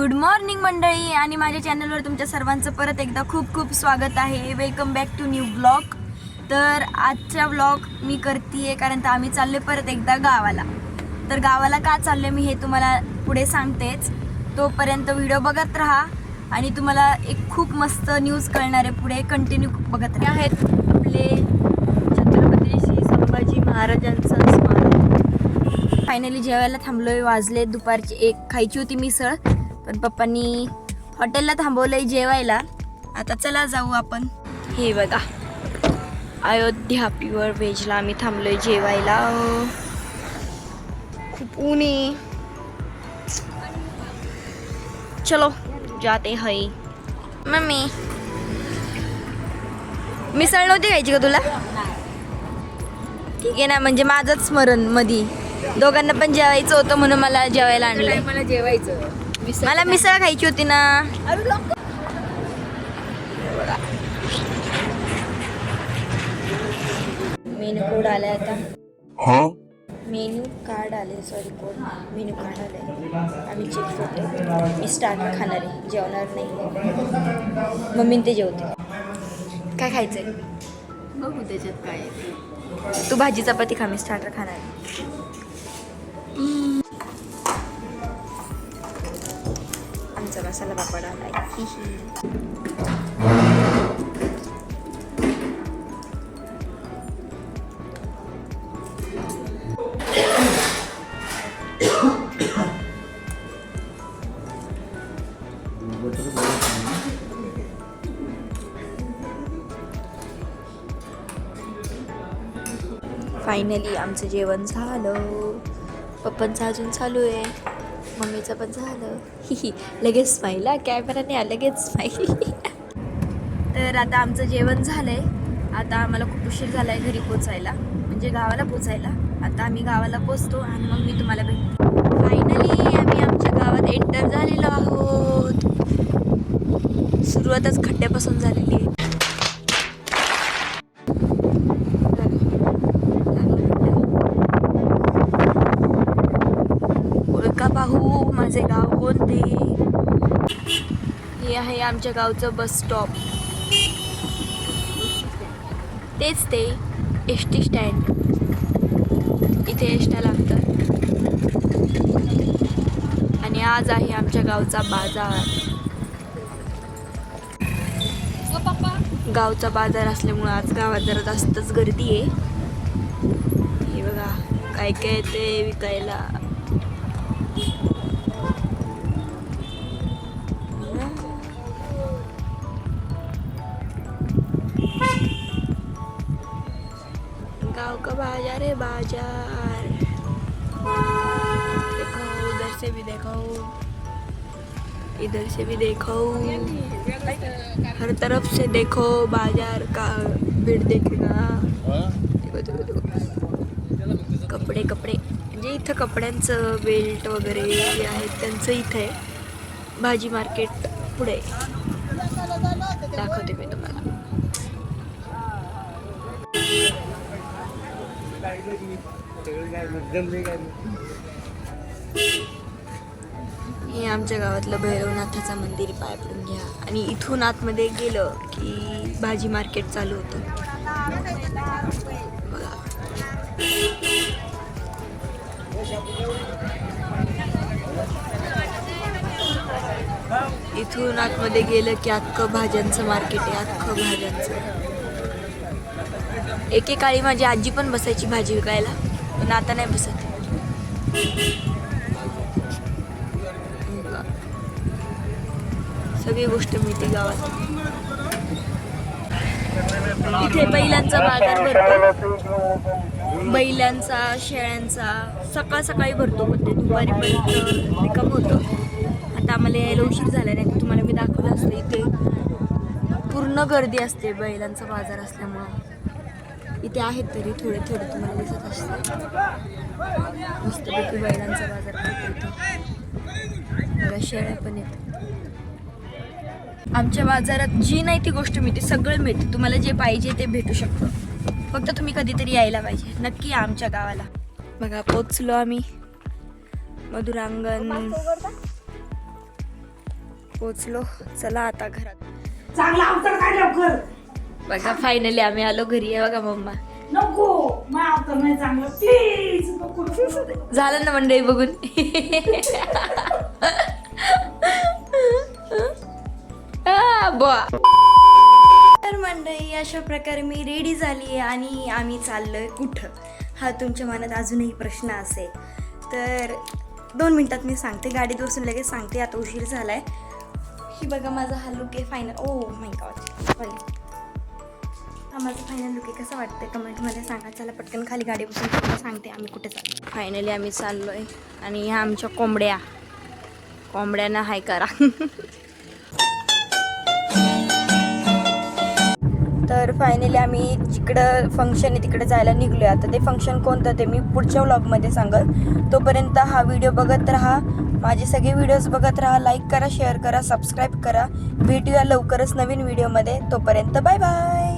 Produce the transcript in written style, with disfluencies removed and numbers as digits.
Good morning मंडळी आणि माझ्या चॅनलवर तुमच्या सर्वांचं परत एकदा खूप खूप स्वागत आहे. Welcome back to new blog. तर आजचा ब्लॉग मी करते कारण तर आम्ही चाललो परत एकदा गावाला. तर गावाला का चाललो मी हे तुम्हाला पुढे सांगतेच. तोपर्यंत व्हिडिओ बघत राहा आणि तुम्हाला एक खूप मस्त न्यूज कळणार आहे. पुढे कंटिन्यू बघत राहा. आहेत आपले छत्रपती श्री संभाजी महाराजांचा स्मारक. फायनली जेवायला थांबलोय. वाजले दुपारची 1. खायची होती मिसळ पण पप्पांनी हॉटेलला थांबवलंय जेवायला. आता चला जाऊ आपण. हे बघा अयोध्या प्युअर व्हेजला आम्ही थांबलोय जेवायला. खूप ऊन आहे. चलो जाते है. मम्मी मिसळ नव्हती खायची का तुला? ठीक आहे ना, म्हणजे माझंच स्मरण मधी दोघांना पण जेवायचं होतं म्हणून मला जेवायला आणलं. मला जेवायचं, मला मिसळ खायची होती ना. मेनू कोड आलाय आता. मेन्यू कार्ड आले, सॉरी कोड मेन्यू कार्ड आले. आम्ही चेक करतो. मी स्टार्टर खाणार आहे, जेवणार नाही. मम्मी ते जेवते. काय खायचंय बघू त्याच्यात काय आहे. तू भाजी चपाती खा, मी स्टार्टर खाणार आहे. आमचा मसाला पापड आलाय. फायनली आमचं जेवण झालं. पप्पांचं अजून चालू आहे, मम्मीचं पण झालं. ही लगेच स्माईल. कॅमेराने आलं लगेच स्माईल. तर आता आमचं जेवण झालंय. आता आम्हाला खूप उशीर झाला आहे घरी पोचायला, म्हणजे गावाला पोचायला. आता आम्ही गावाला पोचतो आणि मग मी तुम्हाला भेटते. फायनली आम्ही आमच्या गावात एंटर झालेलो आहोत. सुरुवातच खड्ड्यापासून झालेली आहे. पाहू माझे गाव कोणते. हे आहे आमच्या गावचं बस स्टॉप. तेच ते एसटी स्टँड. इथे एसट्या लागतात. आणि आज आहे आमच्या गावचा बाजार. गावचा बाजार असल्यामुळे आज गावात जरा जास्तच गर्दी आहे. हे बघा काय काय येते विकायला. गाँव का बाजार है बाजार. देखो उधर से भी देखो, इधर से भी देखो, हर तरफ से देखो बाजार का भीड़ देखेगा. देखो देखो देखो कपडे कपडे म्हणजे इथं कपड्यांचं बेल्ट वगैरे जे आहेत त्यांचं इथं आहे. भाजी मार्केट पुढे दाखवते मी तुम्हाला. हे आमच्या गावातलं भैरवनाथाचं मंदिर. पाय पडून घ्या आणि इथून आतमध्ये गेलं की भाजी मार्केट चालू होतं. बघा इथून आतमध्ये गेलं की अख्खं भाज्यांचं मार्केट आहे. अख्खं भाज्यांचं. एकेकाळी माझी आजी पण बसायची भाजी विकायला, पण आता नाही बसत. सगळी गोष्ट मिळते गावात. इथे बैलांचा बाजार भरतो. बैलांचा, शेळ्यांचा सकाळ सकाळी भरतो, पण ते दुपारीपर्यंत रिकाम होतं. आता आम्हाला यायला उशीर झाला नाही. तुम्हाला मी दाखवलं असतं. इथे पूर्ण गर्दी असते बैलांचा बाजार असल्यामुळं. इथे आहेत तरी थोडे थोडे तुम्हाला दिसत असते. मस्तपैकी बैलांचा बाजार करतो इथं. शेळ्या पण आहेत. आमच्या बाजारात जी नाही ती गोष्ट मिळते, सगळं मिळते. तुम्हाला जे पाहिजे ते भेटू शकतं. फक्त तुम्ही कधीतरी यायला पाहिजे. नक्की या आमच्या गावाला. बघा पोचलो आम्ही. मधुरांगण पोचलो. चला आता घरात. चांगला अवतार काय लवकर. बघा फायनली आम्ही आलो घरी आहे. बघा मम्मा नको मा अवतार नाही चांगलं प्लीज नको. झालं ना मंडळी बघून. तर मंडळी अशा प्रकारे मी रेडी झाली आहे आणि आम्ही चाललोय कुठं. हा तुमच्या मनात अजूनही प्रश्न असेल तर 2 मिनिटात मी सांगते. गाडीत बसून लगेच सांगते. आता उशीर झालाय. ही बघा माझा हा लुक आहे फायनल. ओ माय गॉड हा माझा फायनल लुक आहे. कसं वाटतं कमेंटमध्ये सांगा. चला पटकन खाली गाडी बसून तुम्हाला सांगते आम्ही कुठे चाललो. फायनली आम्ही चाललो आहे आणि ह्या आमच्या कोंबड्यांना हाय करा. तर फायनली आम्ही जिकडं फंक्शन आहे तिकडे जायला निघलो आहे. आता ते फंक्शन कोणतं ते मी पुढच्या व्लॉगमध्ये सांगेल. तोपर्यंत हा व्हिडिओ बघत राहा. माझे सगळे व्हिडिओज बघत राहा. लाईक करा, शेअर करा, सबस्क्राईब करा. भेटूया लवकरच नवीन व्हिडिओमध्ये. तोपर्यंत बाय बाय.